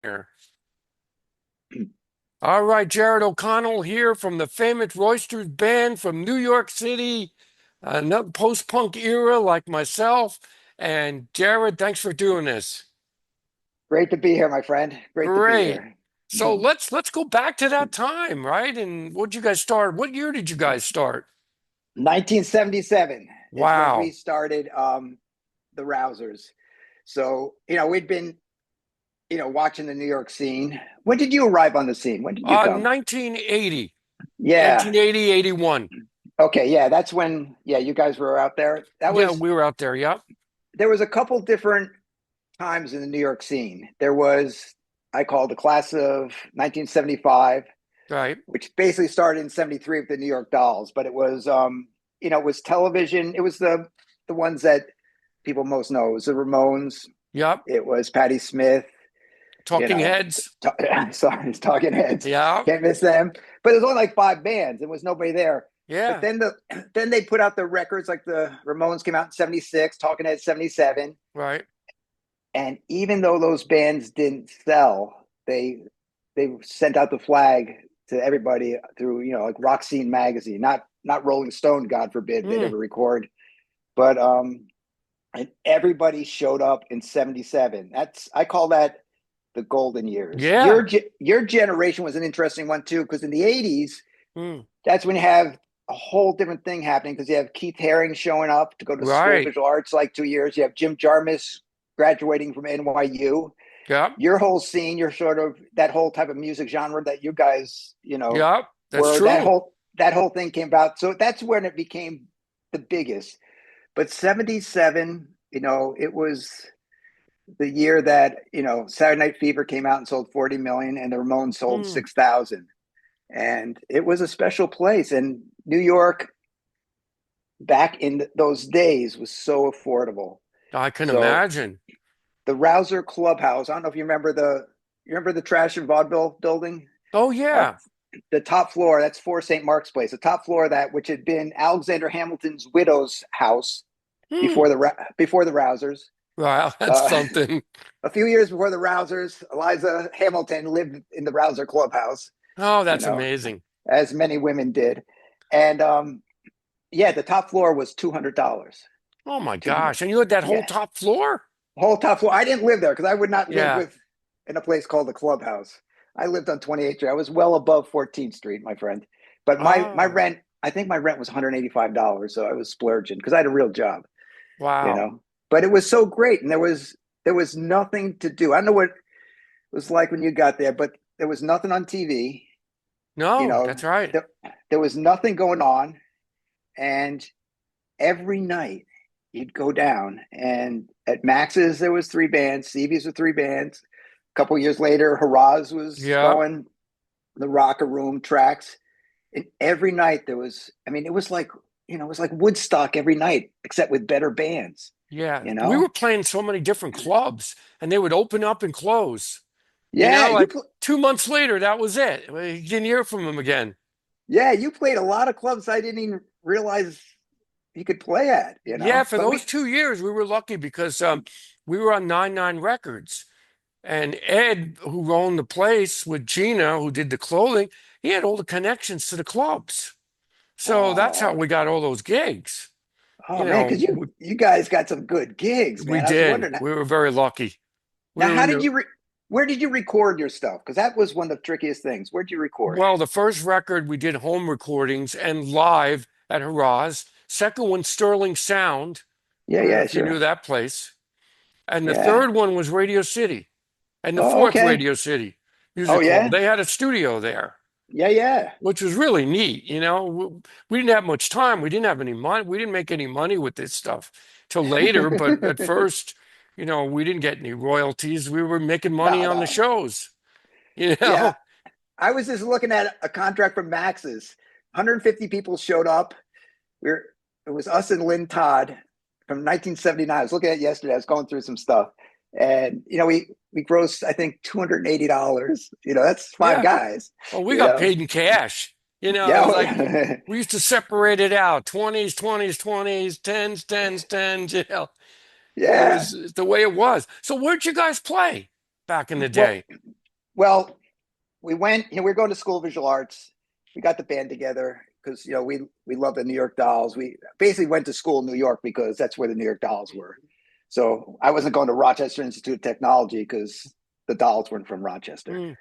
here. All right, Jerid O Connell here from the famous Roysters band from New York City, another post-punk era like myself. And Jerid, thanks for doing this. Great to be here, my friend. Great to be Great. here. So let's go back to that time, right? And what did you guys start? What year did you guys start? 1977 is when we Wow. started the Rousers. So, we'd been, watching the New York scene. When did you arrive on the scene? When did you come? 1980, Yeah. 1980, 81. Okay. Yeah. That's when, yeah, you guys were out there. Yeah, we were out there. Yep. There was a couple different times in the New York scene. There was, I call the class of 1975, Right. which basically started in 73 with the New York Dolls, but it was it was television. It was the ones that people most know. It was the Ramones, Yep. it was Patti Smith, you Talking know, Heads. sorry, it's Talking Heads. Yeah. Can't miss them. But there's only like five bands. There was nobody there. But Yeah. then they put out the records like the Ramones came out in 76, Talking Heads 77. Right. And even though those bands didn't sell, they sent out the flag to everybody through, like Rock Scene magazine, not Rolling Stone, God forbid they'd Mm. ever record, but and everybody showed up in 77. I call that the golden years. Yeah. Your generation was an interesting one too, because in the 80s, Mm. that's when you have a whole different thing happening, because you have Keith Haring showing up to go to School of Right. Visual Arts like 2 years. You have Jim Jarmusch graduating from NYU. Yep. Your whole scene, your sort of that whole type of music genre that you guys, Yep. That's where true. that whole thing came about. So that's when it became the biggest. But 77, it was the year that, Saturday Night Fever came out and sold 40 million and the Ramones sold Mm. 6,000. And it was a special place. And New York back in those days was so affordable. I can So imagine. the Rouser Clubhouse, I don't know if you remember the Trash and Vaudeville building? Oh, Uh, yeah. the top floor, that's for St. Mark's Place. The top floor of that, which had been Alexander Hamilton's widow's house Hmm. before the Rousers. Wow. That's Uh, something. a few years before the Rousers, Eliza Hamilton lived in the Rouser Clubhouse, Oh, you that's know, amazing. as many women did. And yeah, the top floor was $200. Oh, my Two hundred. gosh. And you had that whole Yeah, top floor? whole top floor. I didn't live there because I would not live Yeah. with in a place called the Clubhouse. I lived on 28th Street. I was well above 14th Street, my friend. But my Oh, rent, I think my rent was $185, so I was splurging because I had a real job, you wow. know. But it was so great, and there was nothing to do. I don't know what it was like when you got there, but there was nothing on TV. You No, know, that's right. there was nothing going on, and every night you'd go down, and at Max's there was three bands, Stevie's with three bands. A couple years later, Haraz was Yep. going, the Rocker Room tracks, and every night there was. I mean, it was like it was like Woodstock every night, except with better bands. Yeah. You We were know? playing so many different clubs and they would open up and close. Yeah, Like 2 months later, that was it. We didn't hear from them again. yeah, you played a lot of clubs I didn't even realize you could play at. Yeah, for But those 2 years, we were lucky because we were on 99 Records. And Ed, who owned the place with Gina, who did the clothing, he had all the connections to the clubs. So that's how oh, we got all those gigs. oh You man, know, because you guys got some good gigs, we man. I was did. wondering We were very lucky. We now, were how in did the, where did you record your stuff? Because that was one of the trickiest things. Where'd you record? well, the first record we did home recordings and live at Haraz. Second one, Sterling Sound. Yeah, I don't know yeah, if you knew sure. that place. And the Yeah. third one was Radio City. And the Oh, fourth okay. Radio City Oh, Music Hall. yeah. They had a studio there, Yeah, yeah. which was really neat. We didn't have much time. We didn't have any money. We didn't make any money with this stuff till later. But at first, we didn't get any royalties. We were making money No, on the no. shows, you Yeah. know? I was just looking at a contract from Max's. 150 people showed up. It was us and Lynn Todd from 1979. I was looking at it yesterday. I was going through some stuff. And we grossed, I think, $280. That's five Yeah. guys, Well, we you got know. paid in cash. It was like Yeah. we used to separate it out 20s, 20s, 20s, 10s, 10s, 10s. It Yeah. was the way it was. So, where'd you guys play back in the Well, day? Well, we went, we were going to school of visual arts. We got the band together because, we love the New York Dolls. We basically went to school in New York because that's where the New York Dolls were. So I wasn't going to Rochester Institute of Technology because the Dolls weren't from Rochester. Mm.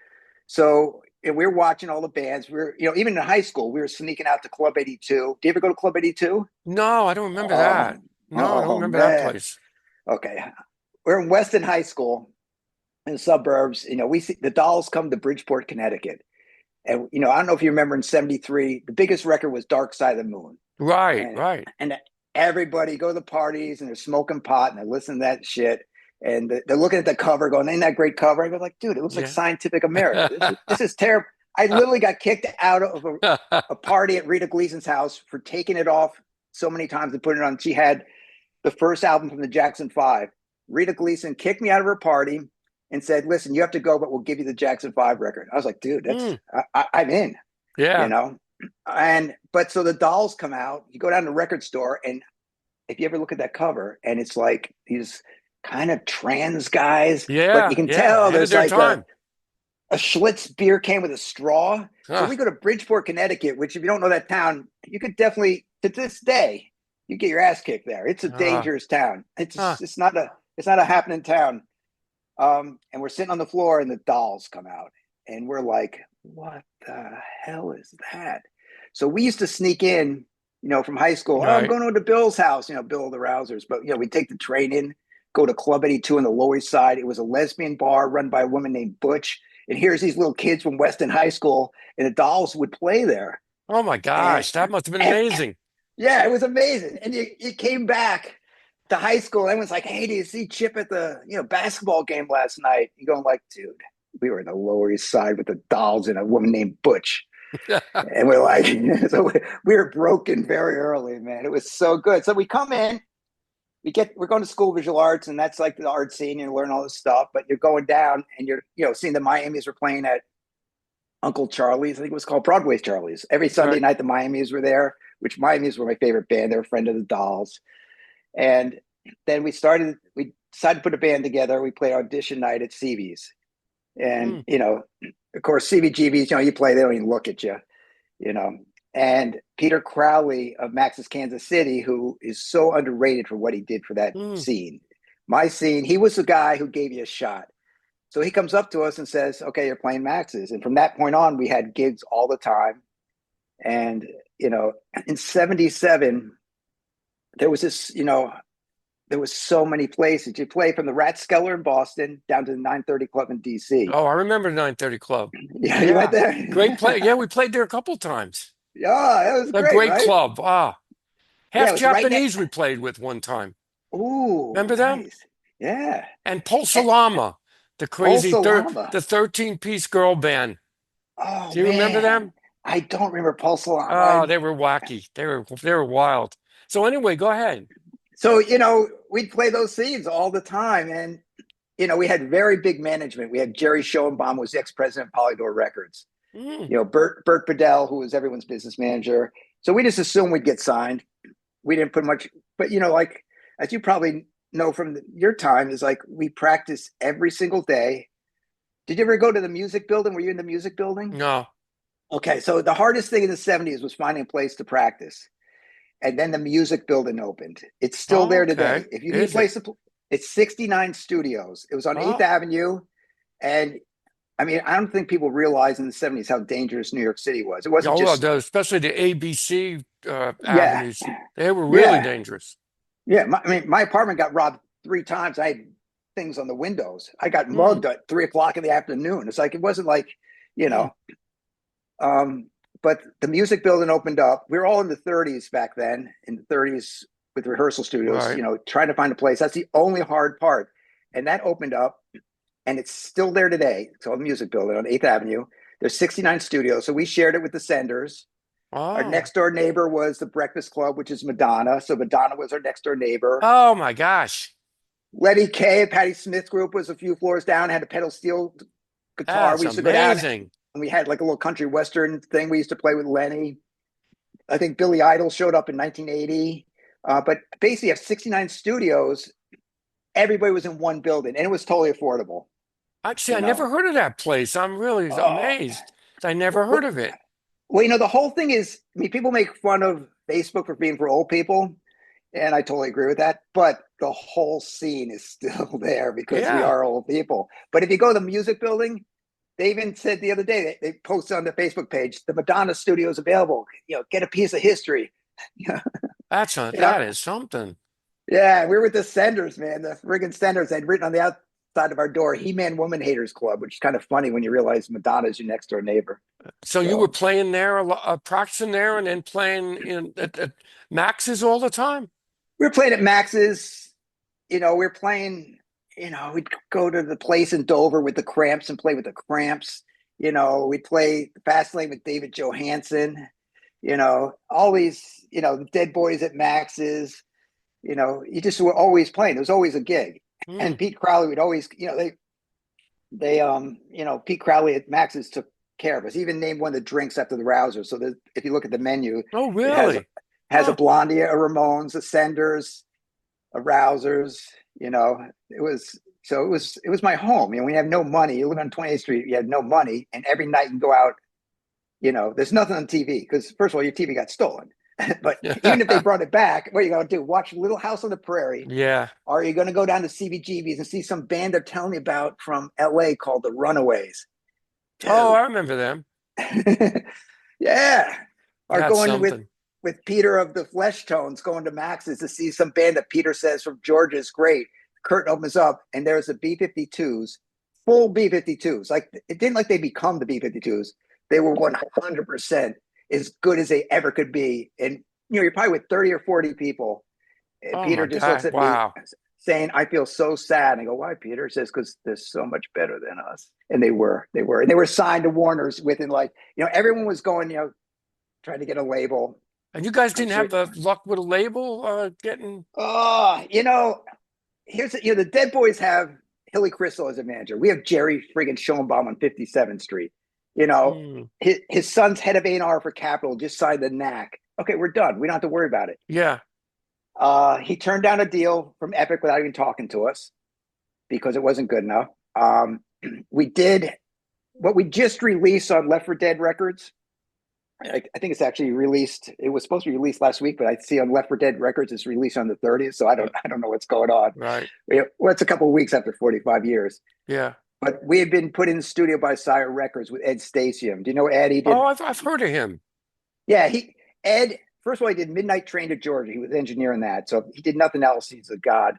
So we were watching all the bands. We were, even in high school, we were sneaking out to Club 82. Do you ever go to Club 82? No, I don't remember Oh, that. No, I don't oh remember that man. place. Okay. We're in Weston High School in the suburbs. We see the Dolls come to Bridgeport, Connecticut. And I don't know if you remember in '73, the biggest record was Dark Side of the Moon. Right, And right. and everybody go to the parties and they're smoking pot and they're listening to that shit. And they're looking at the cover going, ain't that great cover? I go like, dude, it looks like Yeah. Scientific America. This is terrible. I literally got kicked out of a party at Rita Gleason's house for taking it off so many times and putting it on. She had the first album from the Jackson 5. Rita Gleason kicked me out of her party and said, listen, you have to go, but we'll give you the Jackson 5 record. I was like, dude, Mm. I'm in, you Yeah. know? But so the Dolls come out, you go down to the record store, and if you ever look at that cover, and it's like these kind of trans guys, but you Yeah. can Yeah. tell Ahead of there's their like a time. Schlitz beer can with a straw. So Huh. we go to Bridgeport, Connecticut, which if you don't know that town, you could definitely, to this day, you get your ass kicked there. It's a Uh, dangerous town. huh. It's not a happening town. And we're sitting on the floor and the Dolls come out and we're like, what the hell is that? So we used to sneak in, from high school. Oh, I'm Right. going over to Bill's house, Bill of the Rousers. But, we take the train in, go to Club 82 on the Lower East Side. It was a lesbian bar run by a woman named Butch. And here's these little kids from Weston High School, and the Dolls would play there. Oh my And, gosh, that must have been and amazing. yeah, it was amazing. And you came back to high school. And everyone's like, hey, do you see Chip at the basketball game last night? You going like, dude, we were in the Lower East Side with the Dolls and a woman named Butch. And we're like, so we were broken very early, man. It was so good. So we come in, we're going to school of visual arts, and that's like the art scene. You learn all this stuff, but you're going down and you're, seeing the Miamis were playing at Uncle Charlie's. I think it was called Broadway's Charlie's. Every Sunday Right. night, the Miamis were there, which Miamis were my favorite band. They're a friend of the Dolls. And then we decided to put a band together. We played audition night at CB's. And, Mm. of course, CBGBs, you play, they don't even look at you, you know. And Peter Crowley of Max's Kansas City, who is so underrated for what he did for that Mm. scene. My scene, he was the guy who gave you a shot. So he comes up to us and says, okay, you're playing Max's. And from that point on, we had gigs all the time. And, in 77, there was this, there was so many places. You play from the Rathskeller in Boston down to the 930 Club in DC. Oh, I remember 930 Club. Yeah, you went Yeah. there? Great play. Yeah, we played there a couple times. Yeah, it was A great, great right? club. Ah, Yeah, half it was right next. Japanese we played with one time. Ooh, Remember them? nice. Yeah. And Pulse And Salama, the crazy Pulsa Llama. the 13-piece girl band. Oh Do you remember man. them? I don't remember Pulsa Oh, Llama. they were wacky. They were wild. So anyway, go ahead. So, we'd play those scenes all the time. And, we had very big management. We had Jerry Schoenbaum, was the ex-president of Polydor Records. Mm. Bert Bedell, who was everyone's business manager. So we just assumed we'd get signed. We didn't put much, but like, as you probably know from your time, is like we practice every single day. Did you ever go to the music building? Were you in the music building? No. Okay, so the hardest thing in the '70s was finding a place to practice, and then the music building opened. It's still Oh, there okay. today. If you need a Is it? place to, it's 69 studios. It was on Eighth Oh, Avenue, and I mean, I don't think people realized in the '70s how dangerous New York City was. It yeah, wasn't well, just, especially the ABC yeah, avenues. They were really yeah, dangerous. yeah. My apartment got robbed 3 times. I had things on the windows. I got Mm. mugged at 3 o'clock in the afternoon. It's like, it wasn't like, you Mm. know, but the music building opened up. We were all in the 30s back then, in the 30s with rehearsal studios, Right. trying to find a place. That's the only hard part. And that opened up, and it's still there today. It's called the Music Building on 8th Avenue. There's 69 studios. So we shared it with the Senders. Our Oh. next door neighbor was the Breakfast Club, which is Madonna. So Madonna was our next door neighbor. Oh my gosh. Letty Kay, Patti Smith group was a few floors down, had a pedal steel guitar. That's We used to go down amazing. and we had like a little country western thing we used to play with Lenny. I think Billy Idol showed up in 1980. But basically, you have 69 studios. Everybody was in one building, and it was totally affordable. Actually, You I know, never heard of that place. I'm really oh, amazed. I never well, heard of it. well, the whole thing is, I mean, people make fun of Facebook for being for old people, and I totally agree with that. But the whole scene is still there because we Yeah. are old people. But if you go to the music building, they even said the other day, they posted on their Facebook page, the Madonna studio is available. Get a piece of history. Yeah, That is something. yeah. We were with the Senders, man. The friggin' Senders had written on the outside of our door, He-Man Woman Haters Club, which is kind of funny when you realize Madonna's your next door neighbor. So you were So playing there, practicing there, and then playing at Max's all the time? we were playing at Max's. We are playing. We'd go to the place in Dover with the Cramps and play with the Cramps. We'd play Fast Lane with David Johansen. All these. The Dead Boys at Max's. You just were always playing. There was always a gig. Mm. And Pete Crowley would always, Pete Crowley at Max's took care of us. He even named one of the drinks after the Rousers. So if you look at the menu, Oh, it has really? a Huh. Blondie, a Ramones, a Senders, a Rousers. It was my home. We have no money. You live on 28th Street, you have no money, and every night you go out. There's nothing on TV because first of all, your TV got stolen. But even if they brought it back, what are you going to do? Watch Little House on the Prairie? Yeah. Or are you going to go down to CBGB's and see some band they're telling me about from LA called the Runaways? Oh, I Dude. remember them. Yeah. Or That's going something. with Peter of the Flesh Tones, going to Max's to see some band that Peter says from Georgia is great. Curtain opens up and there's the B-52s, full B-52s. Like it didn't like they become the B-52s. They were 100% as good as they ever could be. And you're probably with 30 or 40 people. And Oh Peter my just looks God. at me Wow. saying, I feel so sad. And I go, why, Peter? He says, because they're so much better than us. And they were. And they were signed to Warner's within everyone was going, trying to get a label. And you guys I'm didn't sure. have the luck with a label getting. Oh, here's the Dead Boys have Hilly Crystal as a manager. We have Jerry friggin' Schoenbaum on 57th Street. Mm, His son's head of A&R for Capitol just signed the knack. Okay, we're done. We don't have to worry about it. yeah. He turned down a deal from Epic without even talking to us because it wasn't good enough. We did what we just released on Left 4 Dead Records. I think it's actually released. It was supposed to be released last week, but I see on Left 4 Dead Records it's released on the 30th. So I uh, don't know what's going on. Right. Well, it's a couple of weeks after 45 years. Yeah. But we had been put in the studio by Sire Records with Ed Stasium. Do you know Ed? He Oh, did. I've heard of him. Yeah, Ed. First of all, he did Midnight Train to Georgia. He was engineering that, so he did nothing else. He's a god.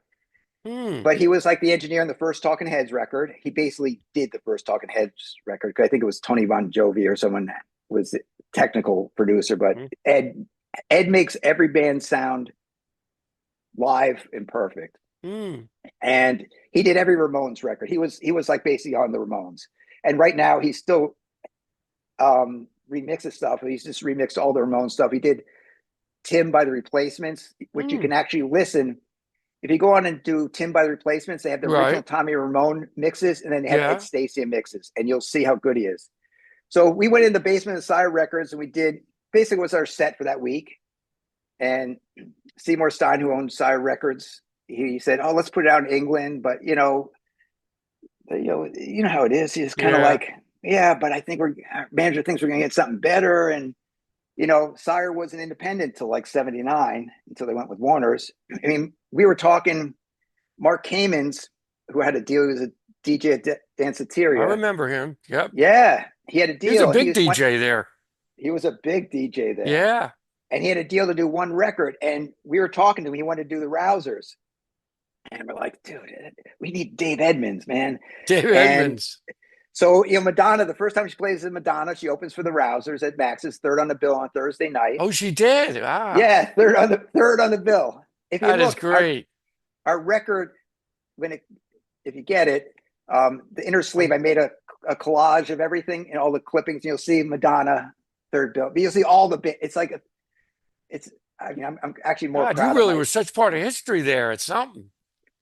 Hmm. But he was like the engineer on the first Talking Heads record. He basically did the first Talking Heads record because I think it was Tony Bon Jovi or someone was the technical producer. But Hmm. Ed makes every band sound live and perfect. Hmm. And he did every Ramones record. He was like basically on the Ramones. And right now he's still remixes stuff. He's just remixed all the Ramones stuff. He did Tim by the Replacements, which you Hmm. can actually listen. If you go on and do Tim by the Replacements, they have the original Right. Tommy Ramone mixes, and then they have Ed Yeah. Stasium mixes, and you'll see how good he is. So we went in the basement of Sire Records, and we did basically was our set for that week. And Seymour Stein, who owned Sire Records, he said, "Oh, let's put it out in England," but you know how it is. He's kind of Yeah. like, "Yeah, but I think our manager thinks we're going to get something better." And Sire wasn't independent till like '79 until they went with Warner's. I mean, we were talking Mark Kamens, who had a deal. He was a DJ at I Danceteria. remember him. Yep. Yeah, he had a He was a deal. big DJ there. He was a big DJ there, Yeah. and he had a deal to do one record. And we were talking to him. He wanted to do the Rousers, and we're like, dude, we need Dave Edmunds, man. David And Edmonds. so, Madonna, the first time she plays in Madonna, she opens for the Rousers at Max's, third on the bill on Thursday night. Oh, she did. Ah, Yeah, third on the bill. If you that is look, great. our record, if you get it, the inner sleeve, Um, I made a collage of everything and all the clippings. And you'll see Madonna third bill, but you'll see all the bit. It's like it's. I mean, I'm actually more God, you proud of really my. were such part of history there. It's something.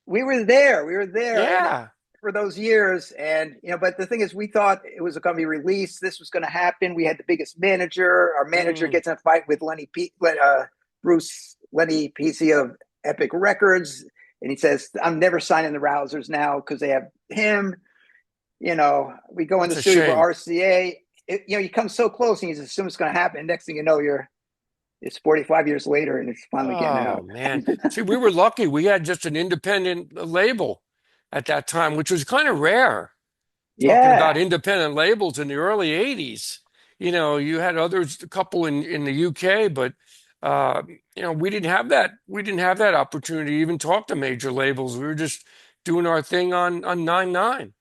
We were there. We were there, and Yeah. for those years, and but the thing is, we thought it was going to be released. This was going to happen. We had the biggest manager. Our manager Mm. gets in a fight with Bruce Lenny PC of Epic Records, and he says, "I'm never signing the Rousers now because they have him." we go in That's the a studio for shame. RCA. You come so close and you just assume it's going to happen. Next thing you know, it's 45 years later and it's finally getting Oh out. man. See, we were lucky. We had just an independent label at that time, which was kind of rare. Talking about Yeah, independent labels in the early 80s. You had others, a couple in the UK, but uh, we didn't have that. We didn't have that opportunity to even talk to major labels. We were just doing our thing on 9/9.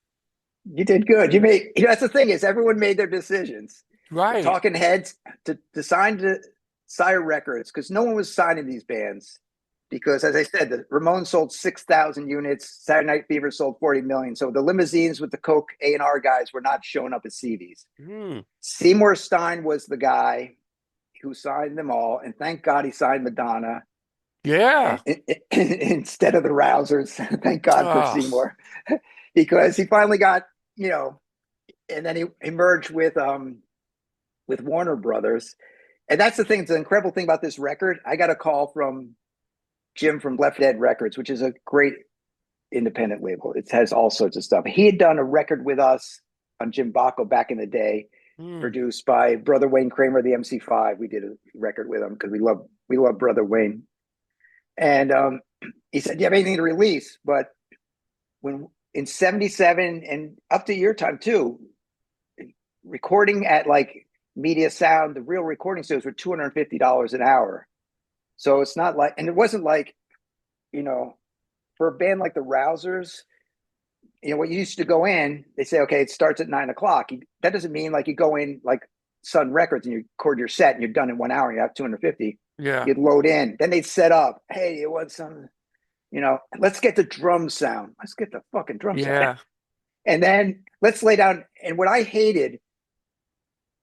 you did good. That's the thing is everyone made their decisions. The Right. talking heads to sign to Sire Records because no one was signing these bands because, as I said, the Ramones sold 6,000 units. Saturday Night Fever sold 40 million. So the limousines with the Coke A&R guys were not showing up at CDs. Hmm. Seymour Stein was the guy who signed them all, and thank God he signed Madonna Yeah. and instead of the Rousers. Thank God for Oh, Seymour because he finally got you know, and then he merged with Warner Brothers. And that's the thing. It's an incredible thing about this record. I got a call from Jim from Left Dead Records, which is a great independent label. It has all sorts of stuff. He had done a record with us on Jimboco back in the day, hmm. produced by brother Wayne Kramer, the MC5. We did a record with him because we love brother Wayne. And he said, "Do you have anything to release?" But when in '77 and up to your time too, recording at like Media Sound, the real recording studios were $250 an hour. So it's not like, and it wasn't like, you know, for a band like the Rousers, what you used to go in, they say, okay, it starts at 9 o'clock. That doesn't mean like you go in like Sun Records and you record your set and you're done in 1 hour and you have 250. Yeah. You'd load in. Then they'd set up, hey, it was some, let's get the drum sound. Let's get the fucking drum sound. Yeah. And then let's lay down. And what I hated,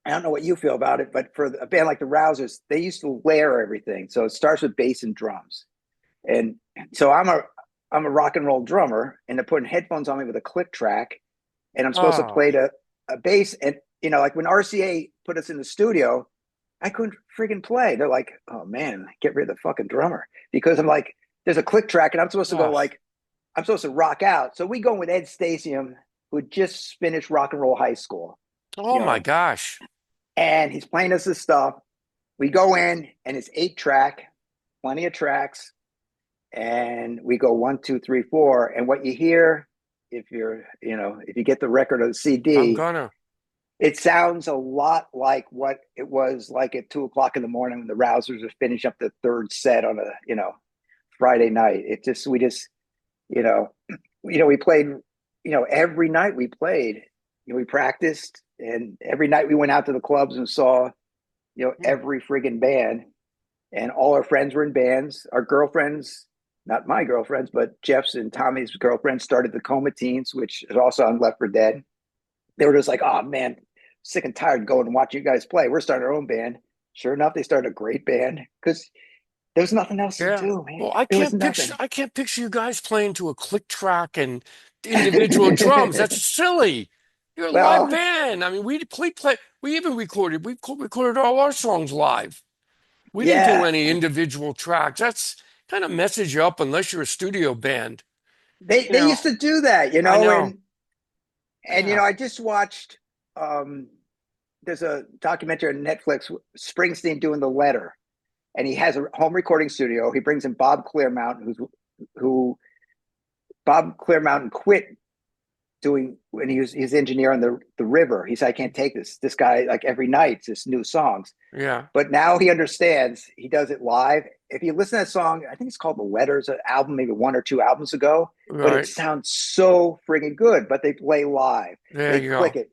I don't know what you feel about it, but for a band like the Rousers, they used to layer everything. So it starts with bass and drums. And so I'm a rock and roll drummer, and they're putting headphones on me with a click track, and I'm supposed to Oh, play a bass. And like when RCA put us in the studio, I couldn't friggin' play. They're like, "Oh man, get rid of the fucking drummer," because I'm like, there's a click track, and I'm supposed to go oh, like, I'm supposed to rock out. So we go with Ed Stasium, who had just finished rock and roll high school, oh you my know, gosh. and he's playing us this stuff. We go in, and it's 8 track, plenty of tracks, and we go 1, 2, 3, 4. And what you hear, if you get the record or the I'm CD, gonna. it sounds a lot like what it was like at 2 o'clock in the morning when the Rousers were finishing up the third set on a Friday night. You know, we played, every night we played, we practiced, and every night we went out to the clubs and saw, Hmm. every friggin' band, and all our friends were in bands. Our girlfriends, not my girlfriends, but Jeff's and Tommy's girlfriends started the Coma Teens, which is also on Left for Dead. They were just like, oh man, sick and tired going and watching you guys play. We're starting our own band. Sure enough, they started a great band because there was nothing else to Yeah. do, man. Well, There was nothing. I can't picture you guys playing to a click track and individual drums. That's silly. You're a live Well, band. I mean, we even recorded all our songs live. We didn't do yeah, any individual tracks. That's kind of messes you up unless you're a studio band. they You they used know, to do that, I know. and Yeah. I just watched. There's a documentary on Netflix, Springsteen doing the letter, and he has a home recording studio. He brings in Bob Clearmountain, who Bob Clearmountain quit doing when he was his engineer on the river. He said, I can't take this guy like every night, it's just new songs. Yeah. But now he understands. He does it live. If you listen to that song, I think it's called The Letters, an album maybe 1 or 2 albums ago, but it Right. sounds so friggin' good. But they play live. There They you click go. it.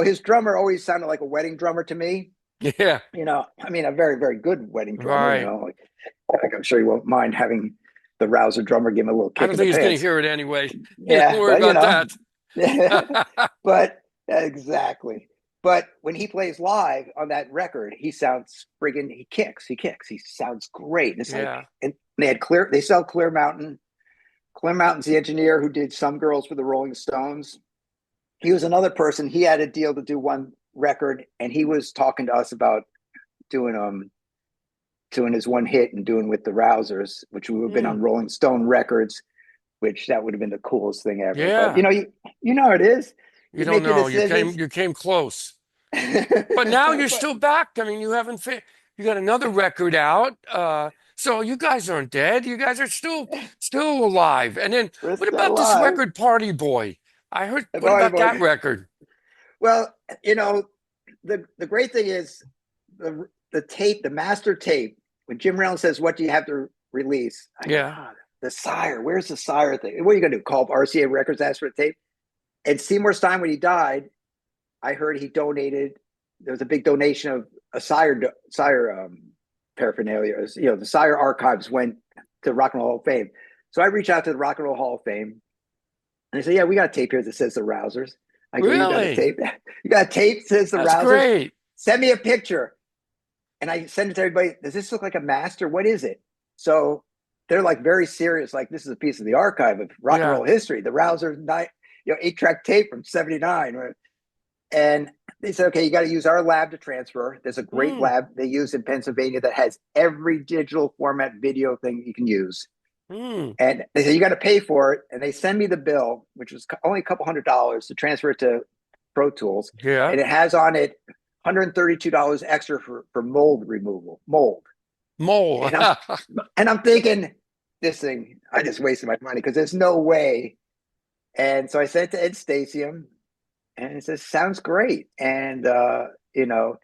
His drummer always sounded like a wedding drummer to me. Yeah. I mean, a very, very good wedding drummer, Right. like I'm sure you won't mind having the Rouser drummer give him a little I kick don't in the think he's going to pants. hear it anyway. Don't Yeah, worry but about that. but exactly. But when he plays live on that record, he sounds friggin' he sounds great. And it's like, Yeah. and they sell Clear Mountain. Clear Mountain's the engineer who did Some Girls for the Rolling Stones. He was another person. He had a deal to do one record, and he was talking to us about doing doing his one hit and doing with the Rousers, which would have been Hmm. on Rolling Stone Records, which that would have been the coolest thing ever. But Yeah. you know how it is. You You don't make your know. decisions. You came close. But now you're But still back. I mean, you got another record out. So you guys aren't dead. You guys are still alive. And then we're what still about this alive. record Party Boy? I heard, And what Party about that Boy. record? Well, you know, the great thing is the tape, the master tape. When Jim Reynolds says, "What do you have to release?" I go, Yeah. the Sire. Where's the Sire thing? What are you gonna do? Call up RCA Records, ask for a tape? And Seymour Stein, when he died, I heard he donated. There was a big donation of a Sire paraphernalia. You know, the Sire archives went to Rock and Roll Hall of Fame. So I reached out to the Rock and Roll Hall of Fame, and they said, "Yeah, we got a tape here that says the Rousers." I go, "You got a Really? tape? You got a tape that says the That's Rousers? great. Send me a picture." And I send it to everybody. Does this look like a master? What is it? So they're like very serious. Like, this is a piece of the archive of rock and Yeah. roll history. The Rousers, 8-track tape from '79. Right? And they said, okay, you got to use our lab to transfer. There's a great Mm, lab they use in Pennsylvania that has every digital format video thing you can use. mm. And they said, you got to pay for it. And they send me the bill, which was only a couple $100 to transfer it to Pro Tools. Yeah. And it has on it $132 extra for mold removal. Mold. Mole. And I'm thinking, this thing, I just wasted my money because there's no way. And so I sent it to Ed Stasium, and it says, sounds great. And you know,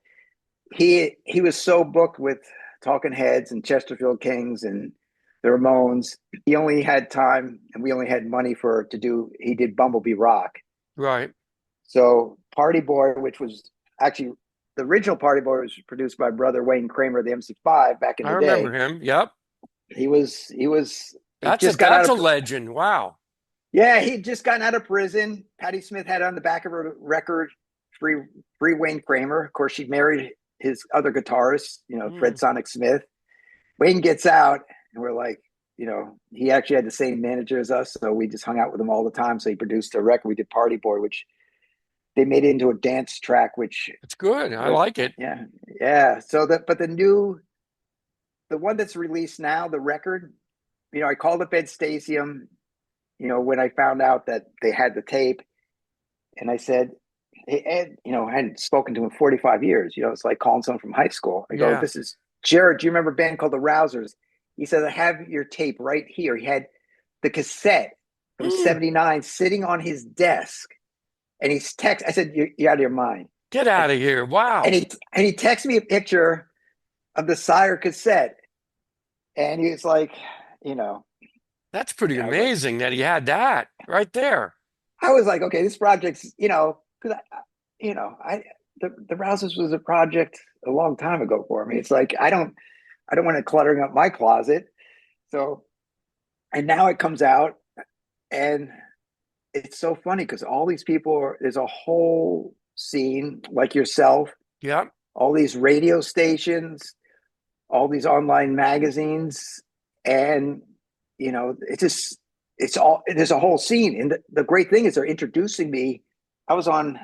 he was so booked with Talking Heads and Chesterfield Kings and the Ramones. He only had time, and we only had money to do. He did Bumblebee Rock. Right. So Party Boy, which was actually the original Party Boy, was produced by brother Wayne Kramer, the MC5 back in I the remember day. him. Yep. He That's just got out a of legend. Wow. yeah, he'd just gotten out of prison. Patti Smith had on the back of her record, free Wayne Kramer. Of course, she'd married his other guitarist, Fred Mm. Sonic Smith. Wayne gets out, and we're like, he actually had the same manager as us, so we just hung out with him all the time. So he produced a record. We did Party Boy, which they made it into a dance track, which It's good. I was like it. yeah. So the one that's released now, the record, I called up Ed Stasium, when I found out that they had the tape, and I said, "Hey, Ed, I hadn't spoken to him in 45 years. It's like calling someone from high school." I go, Yeah. "This is Jerid. Do you remember a band called the Rousers?" He said, "I have your tape right here." He had the cassette from Mm. '79 sitting on his desk, and he's text. I said, "You're out of your mind." Get out of here. And Wow. he texted me a picture of the Sire cassette, and he was like, you know, That's pretty and I was like, amazing that he had that right there. okay, this project's, because I the Rousers was a project a long time ago for me. It's like I don't want it cluttering up my closet. So, and now it comes out, and it's so funny because all these people there's a whole scene like yourself, Yep. all these radio stations, all these online magazines, and it's all there's a whole scene. And the great thing is they're introducing me. I was on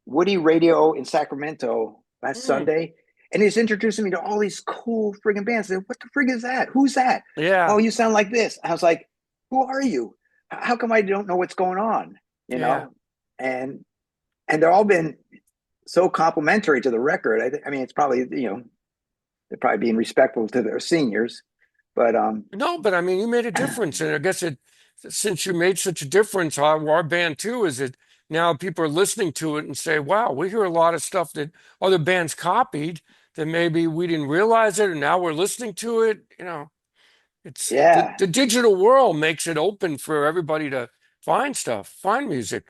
Woody Radio in Sacramento last Mm. Sunday, and he's introducing me to all these cool friggin' bands. I said, what the frig is that? Who's that? Oh, Yeah. you sound like this. I was like, who are you? How come I don't know what's going on? You Yeah. know, and they're all been so complimentary to the record. I mean, it's probably they're probably being respectful to their seniors, but No, but I mean, you made a difference. And I guess since you made such a difference, our band too, is that now people are listening to it and say, wow, we hear a lot of stuff that other bands copied that maybe we didn't realize it. And now we're listening to it. It's yeah, the digital world makes it open for everybody to find stuff, find music.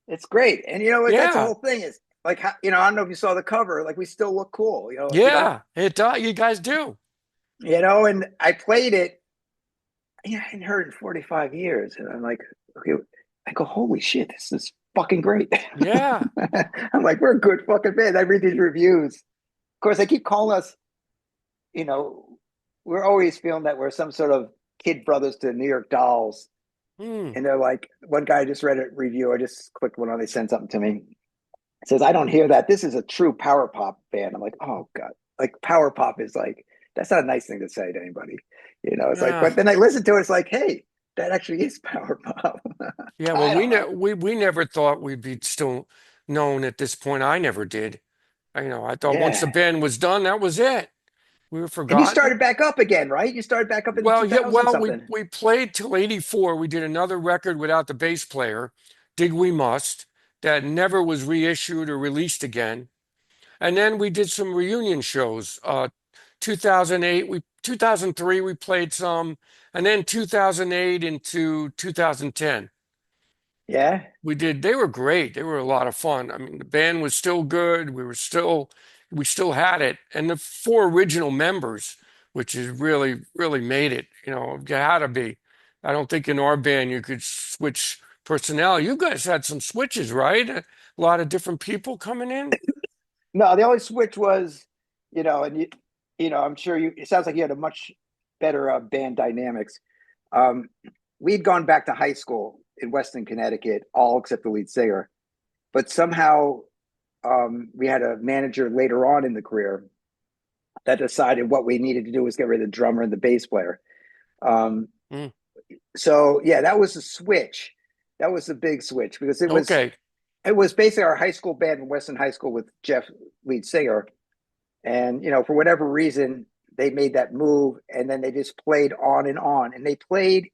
it's great. And that's the Yeah. whole thing is like I don't know if you saw the cover, like we still look cool, like we don't, Yeah. You guys do. and I played it. I hadn't heard it in 45 years, and I'm like, okay, I go, holy shit, this is fucking great. Yeah. I'm like, we're a good fucking band. I read these reviews. Of course, they keep calling us, you know, we're always feeling that we're some sort of kid brothers to New York Dolls. Hmm. And they're like, one guy just read a review. I just clicked one on, they sent something to me. It says, I don't hear that. This is a true power pop band. I'm like, oh God. Like power pop is like, that's not a nice thing to say to anybody. It's like, Yeah. but then I listen to it, it's like, hey, that actually is power pop. Yeah, well, I don't know. we never thought we'd be still known at this point. I never did. I thought once the Yeah. band was done, that was it. We were And you forgotten. started back up again, right? You started back up in Well, yeah, 2000 well, something. we played till '84. We did another record without the bass player, Dig We Must, that never was reissued or released again. And then we did some reunion shows. 2008, 2003 we played some, and then 2008 into 2010. Yeah. We did. They were great. They were a lot of fun. I mean, the band was still good. We still had it. And the four original members, which is really made it. You had to be. I don't think in our band you could switch personnel. You guys had some switches, right? A lot of different people coming in. No, the only switch was, and I'm sure it sounds like you had a much better band dynamics. Um, we'd gone back to high school in Weston, Connecticut, all except the lead singer. But somehow we had a manager later on in the career that decided what we needed to do was get rid of the drummer and the bass player. Um, Mm, so yeah, that was a switch. That was a big switch because okay. it was basically our high school band in Weston High School with Jeff, lead singer. And, for whatever reason, they made that move and then they just played on and on. And they played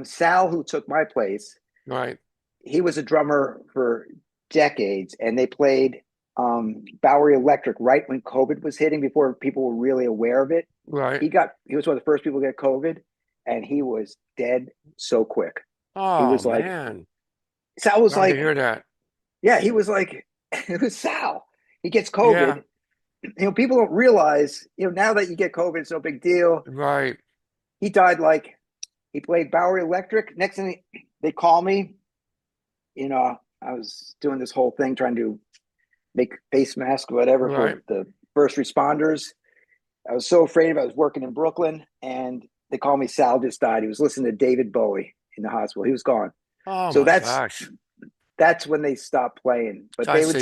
Sal, who took my place. Right. He was a drummer for decades and they played Bowery Electric right when COVID was hitting before people were really aware of it. Right. He was one of the first people to get COVID and he was dead so quick. He Oh was like, man. Sal was Glad to like, hear that. yeah, he was like, it was Sal. He gets Yeah. COVID. People don't realize, now that you get COVID, it's no big deal. Right. He died he played Bowery Electric. Next thing they call me, I was doing this whole thing trying to make face masks, whatever, for Right. the first responders. I was so afraid of it. I was working in Brooklyn and they called me, Sal just died. He was listening to David Bowie in the hospital. He was gone. Oh So my gosh. that's when they stopped playing, but I see.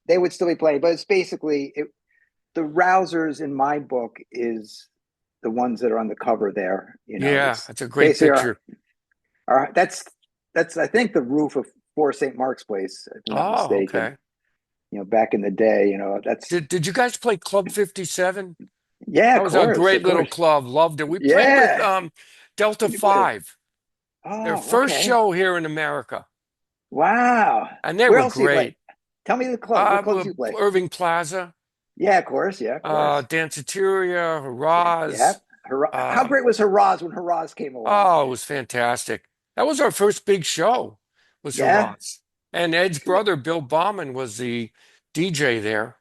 they would still be playing. But it's basically the Rousers in my book is the ones that are on the cover there. Yeah, It's that's a great basically picture. that's I think the roof of 4 St. Mark's Place, if I'm not Oh, mistaken. okay. Back in the day, that's Did you guys play Club 57? yeah, That of was a course, great of little course. club. Loved it. We played with Yeah. Delta Who'd you play with? 5, their Oh, first okay. show here in America. Wow. And they Where were else do you play? great. Tell me the clubs. What clubs you play? Irving Plaza, Yeah, of course. Yeah, of course. Danceteria, Yeah. Hurrahs. How Um, great was Haraz when Haraz came along? oh, it was fantastic. That was our first big show, was Yeah. Hurrahs. And Ed's brother, Bill Bauman, was the DJ there.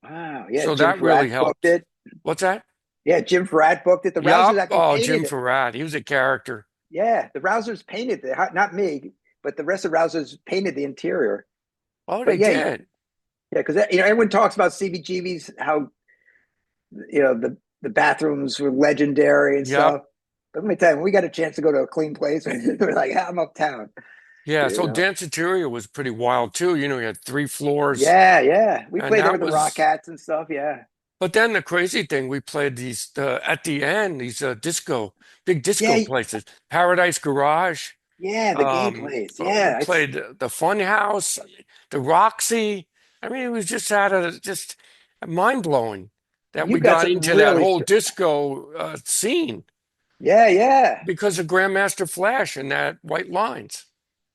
Wow. Yeah. So Jim that really Farad booked helped. it. What's that? Yeah. Jim Farad booked it. The Rousers Yup. actually Oh, Jim painted it. Farad. He was a character. Yeah. The Rousers painted it. Not me, but the rest of the Rousers painted the interior. Oh, But they yeah. did. Yeah. Because, everyone talks about CBGBs, how, the bathrooms were legendary and Yup. stuff. But let me tell you, when we got a chance to go to a clean place, we're like, I'm uptown. Yeah. You So know. Danceteria was pretty wild too. You had 3 floors, Yeah, yeah. We and played there that with the Rock was. Hats and stuff. Yeah. But then the crazy thing, we played these at the end, these big disco Yeah, places, Paradise Garage. yeah, the gay place. We Yeah, it's played the Fun House, the Roxy. I mean, it was just mind blowing that you we got got some into that really whole disco scene yeah, yeah. because of Grandmaster Flash and that White Lines.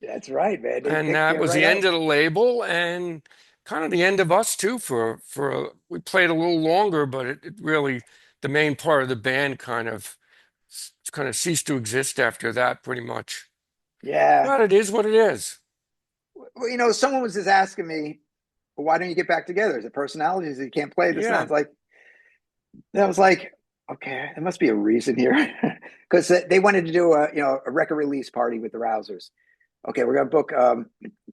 That's right, man. They And picked that you was right the end up. of the label and kind of the end of us too we played a little longer, but it really the main part of the band kind of ceased to exist after that pretty much. Yeah. But it is what it is. Well, someone was just asking me, well, why don't you get back together? Is it personalities that you can't play? This Yeah. sounds like I was like, okay, there must be a reason here. Because they wanted to do a record release party with the Rousers. Okay, we're gonna book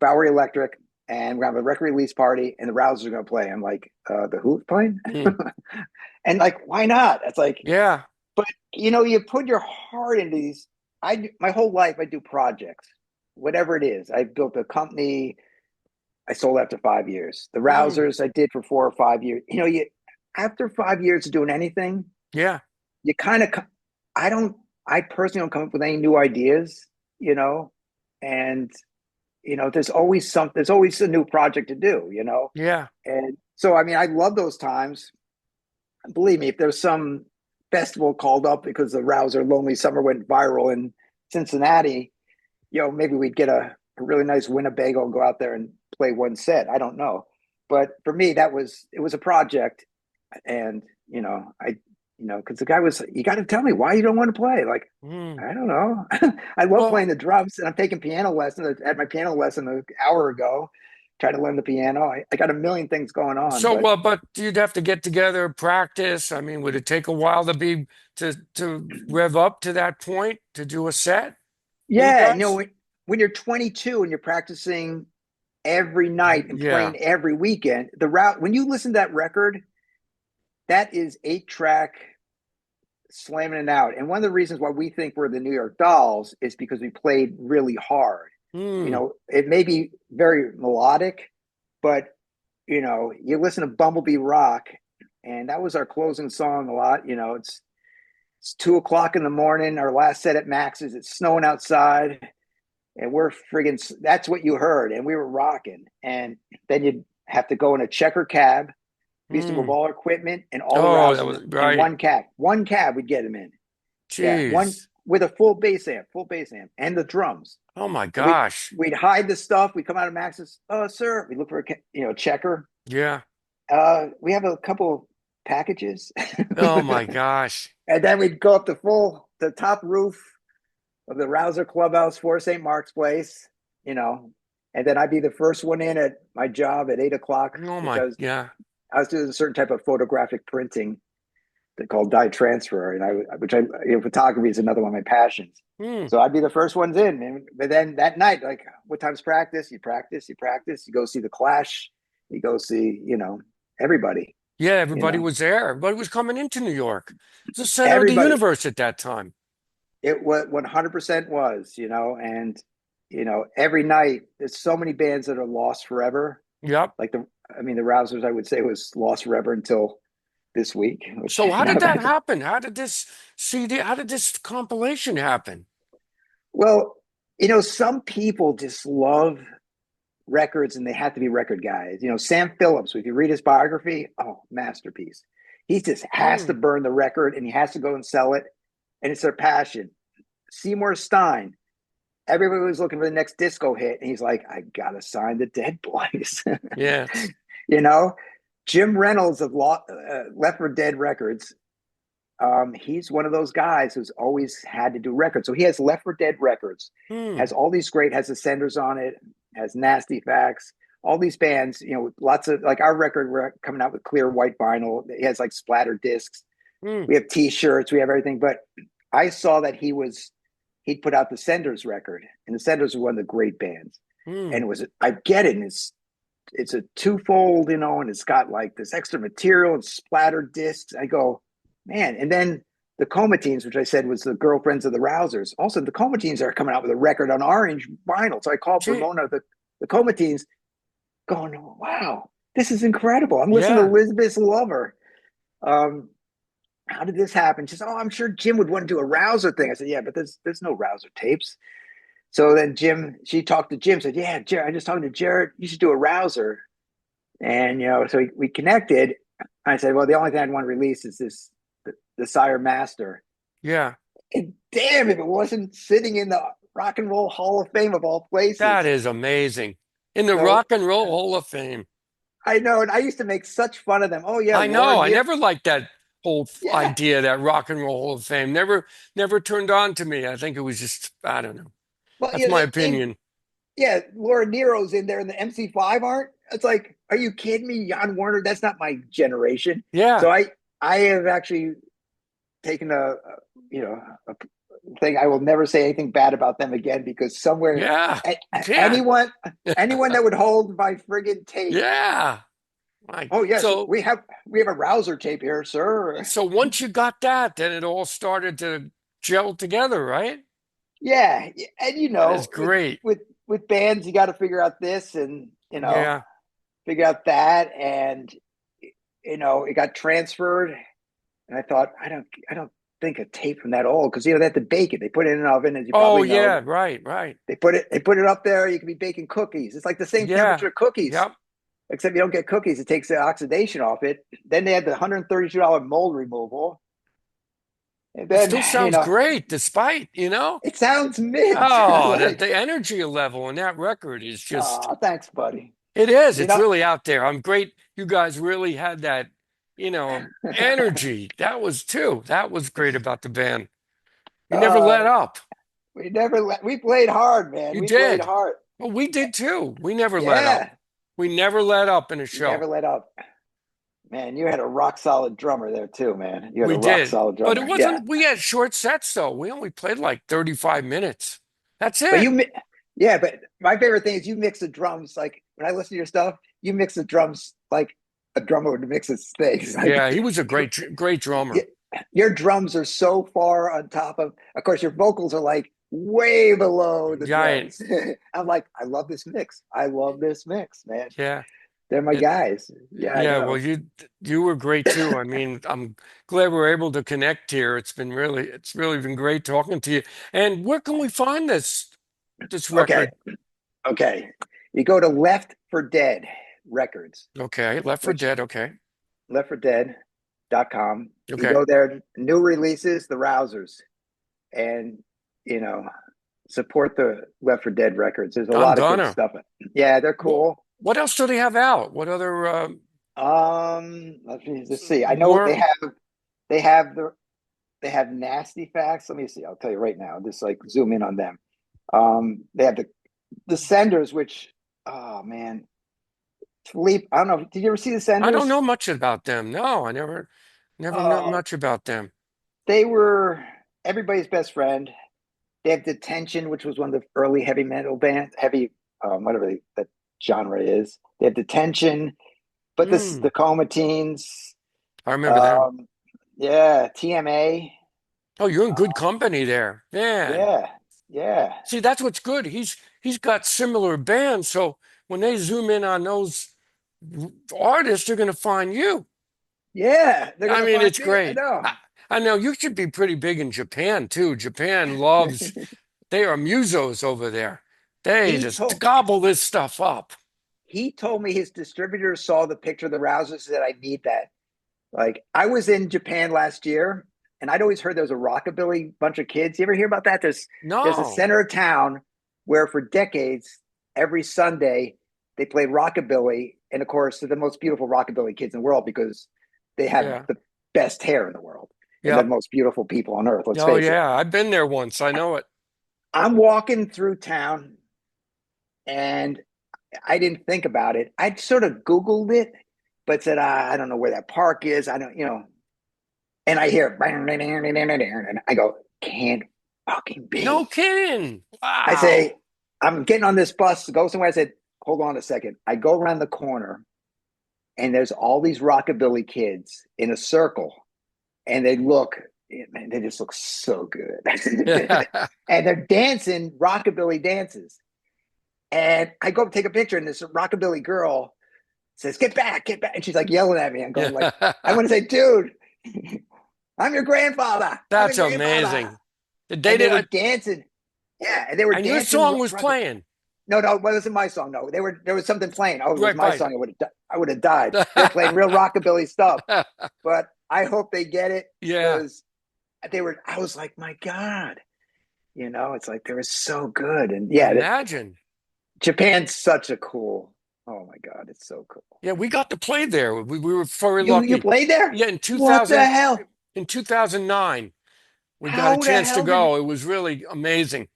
Bowery Electric and we're gonna have a record release party and the Rousers are gonna play. I'm like, the Who's playing? Mm. And like, why not? It's like, Yeah. but you put your heart into these. My whole life I do projects, whatever it is. I built a company. I sold after 5 years. The Mm. Rousers I did for 4 or 5 years. You after 5 years of doing anything, Yeah. you kind of. I don't. I personally don't come up with any new ideas, you know, and there's always a new project to do, Yeah. and so I mean, I love those times. Believe me, if there's some festival called up because the Rouser Lonely Summer went viral in Cincinnati, maybe we'd get a really nice Winnebago and go out there and play one set. I don't know. But for me, it was a project. And, because the guy was, you got to tell me why you don't want to play. Like, Mm. I don't know. I love Well, playing the drums and I'm taking piano lessons. I had my piano lesson an hour ago, trying to learn the piano. I got a million things going on, so but but you'd have to get together, practice. I mean, would it take a while to rev up to that point to do a set for you yeah, guys? when you're 22 and you're practicing every night and Yeah. playing every weekend, when you listen to that record, that is 8 track slamming it out. And one of the reasons why we think we're the New York Dolls is because we played really hard. Hmm. It may be very melodic, but you listen to Bumblebee Rock, and that was our closing song a lot. It's 2 o'clock in the morning, our last set at Max's, it's snowing outside, and we're friggin' that's what you heard, and we were rocking. And then you'd have to go in a checker cab. We used to move Hmm. all our equipment and all the Oh, that rousers was in right. one cab. One cab we'd get them in. Yeah, one Jeez. with a full bass amp, and the drums. Oh my And we gosh. we'd hide the stuff. We'd come out of Max's. Oh, sir. We look for a checker. Yeah. We have a couple packages, Oh my gosh. and then we'd go up the top roof of the Rouser Clubhouse for St. Mark's Place. You know, and then I'd be the first one in at my job at 8 o'clock Oh my, because yeah. I was doing a certain type of photographic printing they call dye transfer, and photography is another one of my passions. Hmm. So I'd be the first ones in, man. But then that night, like, what time's practice? You practice, you practice. You go see the Clash. You go see, everybody. Yeah, You everybody know, was there. Everybody was coming into New York. It's the center of the everybody. universe at that time. It was 100% was, and every night there's so many bands that are lost forever. Yep. Like the Rousers, I would say, was lost forever until this week. Which So how did that happen? How did this CD, how did this compilation happen? well, some people just love records and they have to be record guys. Sam Phillips, if you read his biography, oh, masterpiece. He just has to Hmm. burn the record and he has to go and sell it. And it's their passion. Seymour Stein, everybody was looking for the next disco hit. And he's like, I got to sign the Dead Boys. Yes. you know, Jim Reynolds of Left for Dead Records. He's one of those guys who's always had to do records. So he has Left for Dead Records, Hmm. has all these great, has the Senders on it, has Nasty Facts, all these bands, lots of like our record, we're coming out with clear white vinyl. It has like splatter discs. Hmm. We have t-shirts, we have everything. But I saw that he'd put out the Senders record, and the Senders were one of the great bands. Hmm. And I get it. And it's a twofold, and it's got like this extra material and splatter discs. I go, man. And then the Comatines, which I said was the girlfriends of the Rousers. Also, the Comatines are coming out with a record on orange vinyl. So I called Gee. Ramona, the Comatines, going, wow, this is incredible. I'm listening to Yeah. Elizabeth's Lover. Um, how did this happen? She said, oh, I'm sure Jim would want to do a Rouser thing. I said, yeah, but there's no Rouser tapes. So then she talked to Jim, said, yeah, Jared, I just talked to Jared. You should do a Rouser. And, so we connected. I said, well, the only thing I'd want to release is the Sire Master. Yeah. And damn, if it wasn't sitting in the Rock and Roll Hall of Fame of all That places. is amazing. In the So Rock and Roll Hall of Fame. I know, and I used to make such fun of them. Oh yeah, I Laura know. I Neal. never liked that whole Yeah. idea, that Rock and Roll Hall of Fame. Never turned on to me. I think it was just, I don't know. Well, That's yeah, my opinion. Laura Nero's in there and the MC5 aren't. It's like, are you kidding me? Jan Warner, that's not my generation. Yeah. So I have actually taken you know, a thing. I will never say anything bad about them again because somewhere Yeah. Yeah. anyone that would hold my friggin' tape. Yeah. Right. Oh yes, So we have a Rouser tape here, sir. so once you got that, then it all started to gel together, right? Yeah, and That is with great. with with bands, you got to figure out this and Yeah. figure out that, and it got transferred. And I thought, I don't. think a tape from that old because they have to bake it. They put it in an oven, as you Oh probably know. yeah, right, right. They put it up there. You can be baking cookies. It's like the same Yeah. temperature cookies, Yep. except you don't get cookies. It takes the oxidation off it. Then they had the $132 mold removal, and It then still sounds great despite. it sounds mint. Oh, Like, the energy level on that record is just, oh, thanks, buddy. it is. You It's know, really out there. I'm great. You guys really had that energy. That was too. That was great about the band. You never uh, let up. we played hard, man. You We played did. hard. Well, we did too. We never let up. Yeah, We never let up in a you never show. let up. Man, you had a rock solid drummer there too, man. You had a We rock did. solid But it drummer. Yeah. wasn't, we had short sets though. We only played like 35 minutes. That's But it. yeah, but my favorite thing is you mix the drums. Like when I listen to your stuff, you mix the drums like a drummer would mix his things. Like Yeah, he was a great drummer. your drums are so far on top of course, your vocals are like way below the Giant. drums. I'm like, I love this mix. I love this mix, man. Yeah. They're my It, guys. Yeah, I yeah, well, know. you were great too. I mean, I'm glad we're able to connect here. It's really been great talking to you. And where can we find this Okay, record? okay. You go to Left for Dead Records, Okay, Left for which Dead. Okay, leftfordead.com. You okay. go there, new releases, the Rousers, and you know, support the Left for Dead records. There's a I'm lot of good gonna. stuff. Yeah, they're What, cool. what else do they have out? What other Let's see. I know more? they have the they have Nasty Facts. Let me see. I'll tell you right now. Just like zoom in on them. They have the Senders, which oh man, Philippe. I don't know. Did you ever see the I don't Senders? know much about them. No, I never know Uh, much about them. they were everybody's best friend. They have Detention, which was one of the early heavy metal bands, heavy whatever that genre is. They have Detention, but this Hmm, the Coma Teens, I remember them. um, yeah, TMA, Oh, you're in good uh, company there, man. yeah, yeah, See, that's what's good. He's got similar bands, so when they zoom in on those artists, they're going to find you. yeah. They're I gonna mean, find it's me. I great. know. I know you should be pretty big in Japan too. Japan loves, they are musos over there. They he just told gobble this stuff up. he told me his distributor saw the picture of the Rousers that I need that. Like I was in Japan last year, and I'd always heard there was a rockabilly bunch of kids. You ever hear about that? There's a No. center of town where for decades, every Sunday, they played rockabilly. And of course, they're the most beautiful rockabilly kids in the world because they have Yeah. the best hair in the world and the Yep. most beautiful people on earth. Let's Oh face it. yeah. I've been there once. I know it. I'm walking through town and I didn't think about it. I sort of Googled it, but said, I don't know where that park is. I don't, and I hear, and I go, can't fucking No be. kidding. I say, Wow. I'm getting on this bus to go somewhere. I said, hold on a second. I go around the corner and there's all these rockabilly kids in a circle and they just look so good. And they're dancing rockabilly dances. And I go take a picture and this rockabilly girl says, get back, get back. And she's like yelling at me. I'm going like, I Yeah. want to say, dude, I'm your grandfather. I'm your That's grandfather. amazing. They And they did were it, dancing. Yeah, and they were and your dancing. song was playing No, no, it wasn't my song. No, there was something playing. Oh, it was right my by song. I would have died. They're playing real rockabilly stuff, you. but I hope they get it Yeah. because they were. I was like, my God, it's like they were so good, and yeah, Imagine. Japan's such a cool. Oh my God, it's so cool. Yeah, we got to play there. We were very You lucky. played there? Yeah, What the hell? in 2009, we got a How the chance to hell did? go. It was really amazing.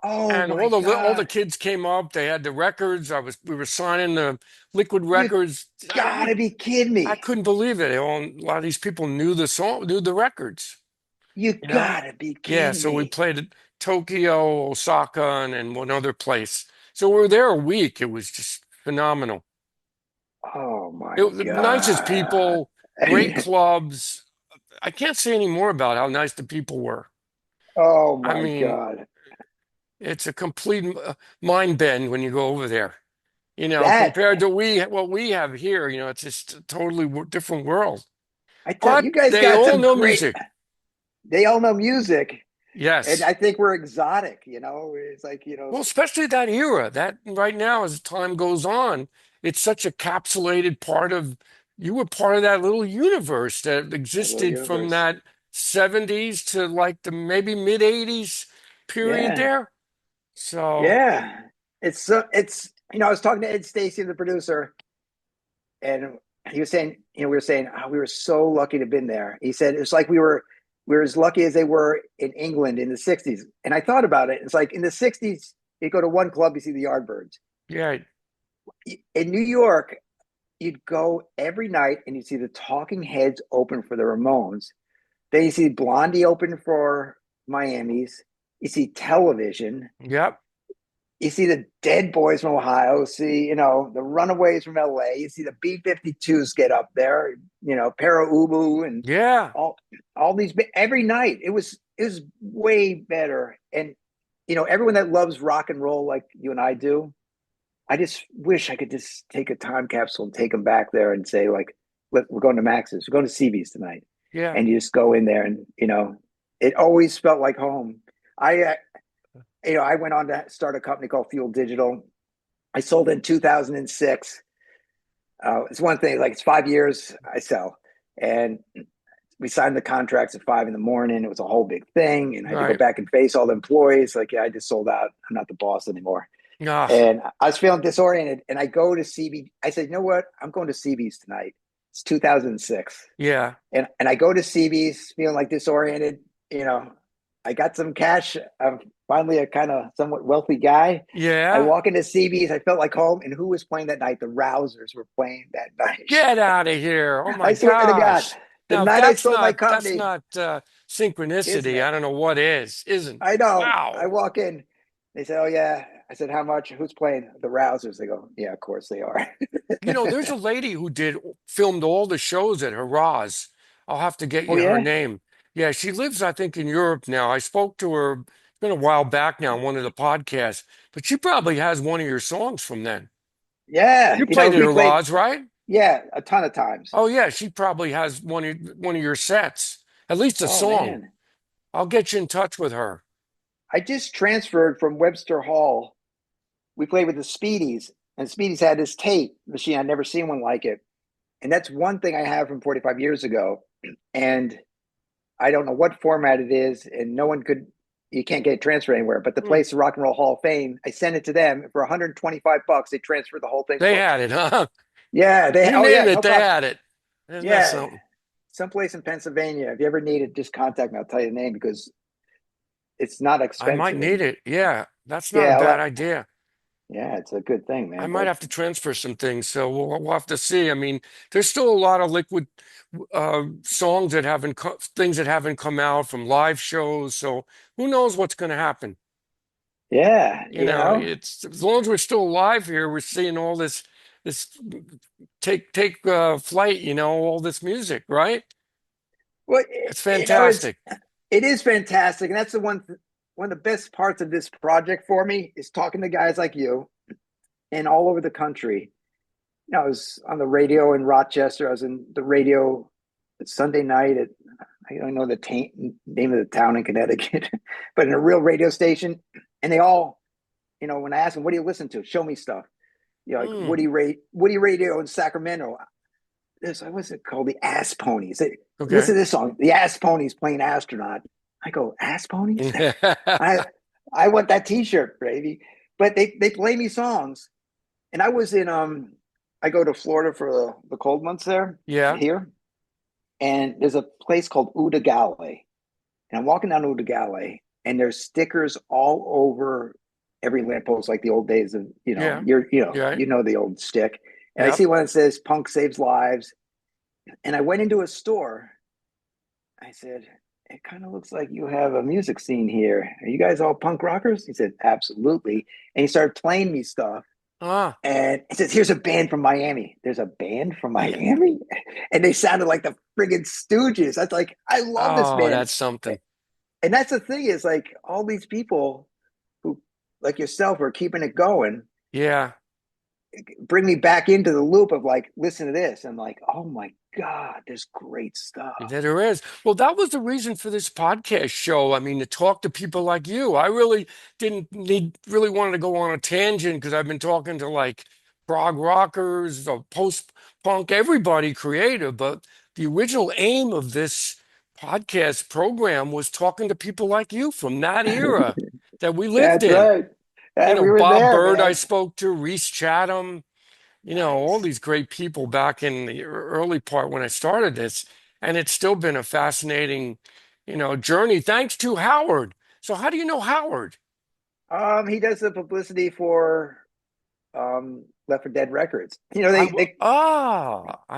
Oh And my all the God, kids came up. They had the records. We were signing the Liquid you records. gotta be kidding I me! couldn't believe it. A lot of these people knew the song, knew the records, You you know? gotta be Yeah, kidding so we me! played at Tokyo, Osaka, and one other place. So we were there a week. It was just phenomenal. Oh my The nicest God. people, great clubs. I can't say any more about how nice the people were. Oh I my mean, God. it's a complete mind bend when you go over there. That Compared to what we have here, it's just a totally different world. I tell you, But you guys they got all some know great music. they all know music, and Yes. I think we're exotic. It's like Well, especially that era, that right now, as time goes on, it's such a capsulated part of, you were part of that little universe that a little existed from universe. that 70s to like the maybe mid 80s period Yeah, there. So, yeah. It's I was talking to Ed Stacy, the producer, and he was saying, we were saying, oh, we were so lucky to have been there. He said it's like we were as lucky as they were in England in the '60s. And I thought about it. It's like in the '60s, you go to one club, you see the Yardbirds. yeah, In New York, you'd go every night and you'd see the Talking Heads open for the Ramones. Then you see Blondie open for Miami's. You see Television. yep, You see the Dead Boys from Ohio. See, the Runaways from LA. You see the B-52s get up there. Para Ubu and yeah, all these every night. It was way better. And everyone that loves rock and roll like you and I do, I just wish I could just take a time capsule and take them back there and say, like, we're going to Max's, we're going to CB's tonight. yeah, And you just go in there and, it always felt like home. I went on to start a company called Fuel Digital. I sold in 2006. It's one thing, like it's 5 years I sell. And we signed the contracts at 5 in the morning. It was a whole big thing. And I had to go right. back and face all the employees. Like, yeah, I just sold out. I'm not the boss anymore. Ah, And I was feeling disoriented. And I go to CB. I said, you know what? I'm going to CB's tonight. It's 2006. yeah, And I go to CB's feeling like disoriented. You know, I got some cash. I'm finally a kind of somewhat wealthy guy. I yeah. walk into CB's. I felt like home. And who was playing that night? The Rousers were playing that night. Get out of here. Oh my I swear to God, gosh. the Now, if night I sold my that's company, not isn't synchronicity, it? I don't know what is, isn't. I know. I Wow. walk in. They said, "Oh yeah." I said, "How much? Who's playing the Rousers?" They go, "Yeah, of course they are." You know, there's a lady who filmed all the shows at Haraz. I'll have to get Oh you her yeah, name. Yeah, she lives, I think, in Europe now. I spoke to her, it's been a while back now on one of the podcasts, but she probably has one of your songs from then. yeah. You played at We played. Haraz, right? Yeah, a ton of times. Oh yeah, she probably has one of your sets, at least a Oh song. man, I'll get you in touch with her. I just transferred from Webster Hall. We played with the Speedies, and Speedies had this tape machine. I'd never seen one like it, and that's one thing I have from 45 years ago. And I don't know what format it is, and no one could. You can't get it transferred anywhere. But the Hmm. place, the Rock and Roll Hall of Fame, I sent it to them for 125 bucks. They transferred the whole thing They for me. had it, huh? Yeah, they. You Oh name yeah, it, no they problem. had it. Isn't that Yeah, something? someplace in Pennsylvania. If you ever need it, just contact me. I'll tell you the name because it's not I might expensive. need And it. Yeah, that's not a yeah, bad idea. yeah, it's a good thing, I man. might But have to transfer some things, so we'll have to see. I mean, there's still a lot of liquid songs that haven't things that haven't come out from live shows. So who knows what's going to happen? yeah, You know, it's as long as we're still alive here, we're seeing all this take flight. You know, all this music, right? well, It's it's fantastic. it is fantastic, and that's the one of the best parts of this project for me is talking to guys like you and all over the country. I was on the radio in Rochester. I was in the radio Sunday night at I don't know the name of the town in Connecticut, but in a real radio station, and they all, when I asked them, "What do you listen to? Show me stuff." Like Mm, Woody Radio in Sacramento. What's it called? The Ass Ponies. okay. Listen to this song. The Ass Ponies playing astronaut. I go, Ass Ponies? I I want that T-shirt, baby. But they play me songs, and I was in I go to Florida for the cold months there Yeah, here, and there's a place called Udagale, and I'm walking down Udagale, and there's stickers all over every lamppost, like the old days of yeah, yeah, the old stick. And I yep. see one that says "Punk saves lives," and I went into a store. I said, "It kind of looks like you have a music scene here. Are you guys all punk rockers?" He said, "Absolutely." And he started playing me stuff. Ah, And he says, "Here's a band from Miami." There's a band from Miami? And they sounded like the friggin' Stooges. I was like, I love this oh, band. that's something. And that's the thing is like all these people who, like yourself, are keeping it going. Yeah. bring me back into the loop of like, listen to this. And like, oh my God, there's great stuff. Yeah, there is. Well, that was the reason for this podcast show. I mean, to talk to people like you. I really didn't need, really wanted to go on a tangent because I've been talking to like prog rockers, post-punk, everybody creative. But the original aim of this podcast program was talking to people like you from that era that we lived That's in. right. You And know, we were Bob there, Bird I man. spoke to, Reese Chatham, all Nice. these great people back in the early part when I started this, and it's still been a fascinating, journey thanks to Howard. So how do you know Howard? He does the publicity for Left for Dead Records. I So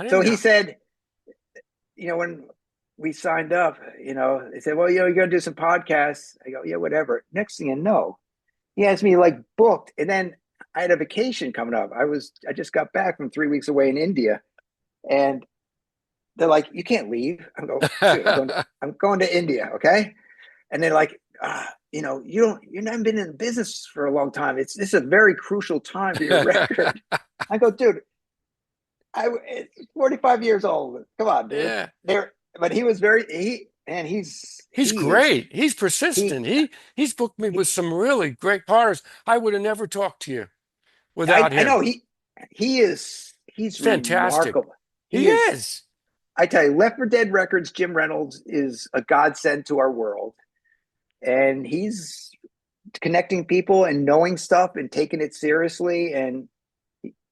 didn't he know. said, when we signed up, they said, well, you're going to do some podcasts. I go, yeah, whatever. Next thing you know, he has me like booked. And then I had a vacation coming up. I just got back from 3 weeks away in India, and they're like, you can't leave. I go, dude, I'm going to India. Okay. And they're like, you're not been in business for a long time. This is a very crucial time for your record. I go, dude, it's 45 years old. Come on, dude. Yeah, But he was he's he is, great. He's he, persistent. He's booked me with some really great artists. I would have never talked to you without I him. know he's Fantastic. remarkable. He He is, is. I tell you, Left for Dead Records, Jim Reynolds is a godsend to our world. And he's connecting people and knowing stuff and taking it seriously. And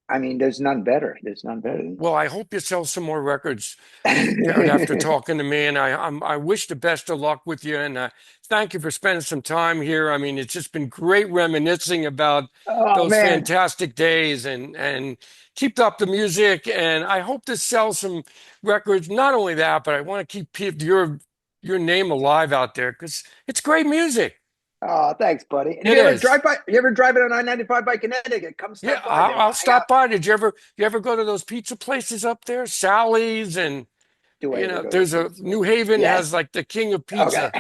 I mean, there's none better. There's none better than Well, I hope you sell some more records, Jared, after talking to me, and I wish the best of luck with you, and thank you for spending some time here. I mean, it's just been great reminiscing about Oh those man. fantastic days, and keep up the music. And I hope to sell some records. Not only that, but I want to keep your name alive out there because it's great music. Oh, thanks, buddy. And if It you ever is. drive by, you ever drive it on I-95 by Connecticut, come Yeah, stop by there. I'll Hang out. stop by. Did you ever go to those pizza places up there, Sally's and Do I ever go to the there's a pizza New place? Haven has Yes. like the king of Okay. pizza.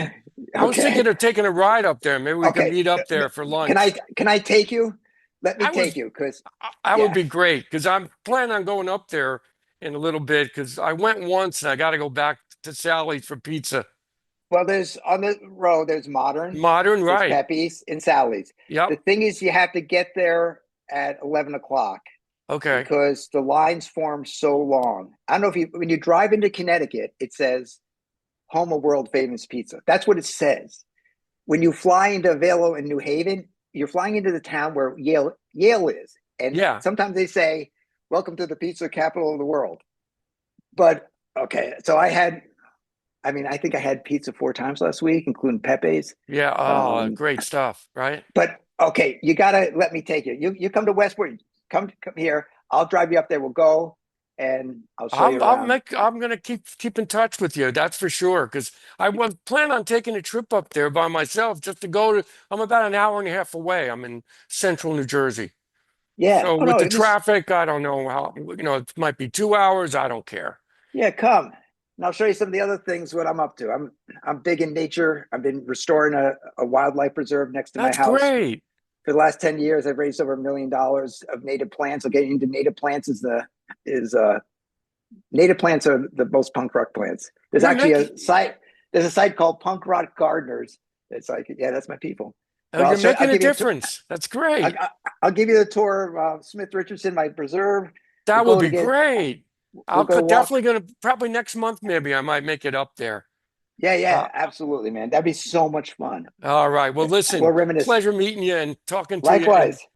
I was thinking Okay. of taking a ride up there. Maybe we could Okay. meet up there for Can I lunch. can I take you? Let me I take was, you because that would yeah. be great because I'm planning on going up there in a little bit because I went once and I got to go back to Sally's for pizza. Well, there's on the road, there's Modern, Modern, there's right? Pepe's, and Sally's. Yep. The thing is, you have to get there at 11 o'clock Okay. because the lines form so long. I don't know if when you drive into Connecticut, it says home of world famous pizza. That's what it says. When you fly into Velo in New Haven, you're flying into the town where Yale is. And Yeah. sometimes they say, welcome to the pizza capital of the world. But okay, so I think I had pizza 4 times last week, including Pepe's. Yeah. Oh, Um, great stuff, right? but okay, you gotta let me take you. You come to Westport, come here. I'll drive you up there. We'll go, and I'll show you around. I'm gonna keep in touch with you. That's for sure. Because I was plan on taking a trip up there by myself just to go to. I'm about an hour and a half away. I'm in central New Jersey. Yeah. So Oh with no, the it was traffic, I don't know how. It might be 2 hours. I don't care. yeah. Come, and I'll show you some of the other things. What I'm up to. I'm big in nature. I've been restoring a wildlife preserve next to my That's house great. for the last 10 years. I've raised over $1 million of native plants. I'll get into native plants. Is native plants are the most punk rock plants. There's You're actually making a site. There's a site called Punk Rock Gardeners. It's like, yeah, that's my people. oh, But you're I'll making a give you difference. That's great. I'll give you the tour of Smith Richardson, my preserve. We'll That would go be to get great. we'll go walk. Definitely gonna probably next month maybe I might make it up there. Yeah, Uh, yeah, absolutely, man. That'd be so much fun. all right. Well, We'll listen, reminisce. pleasure meeting you and talking to you. And Likewise.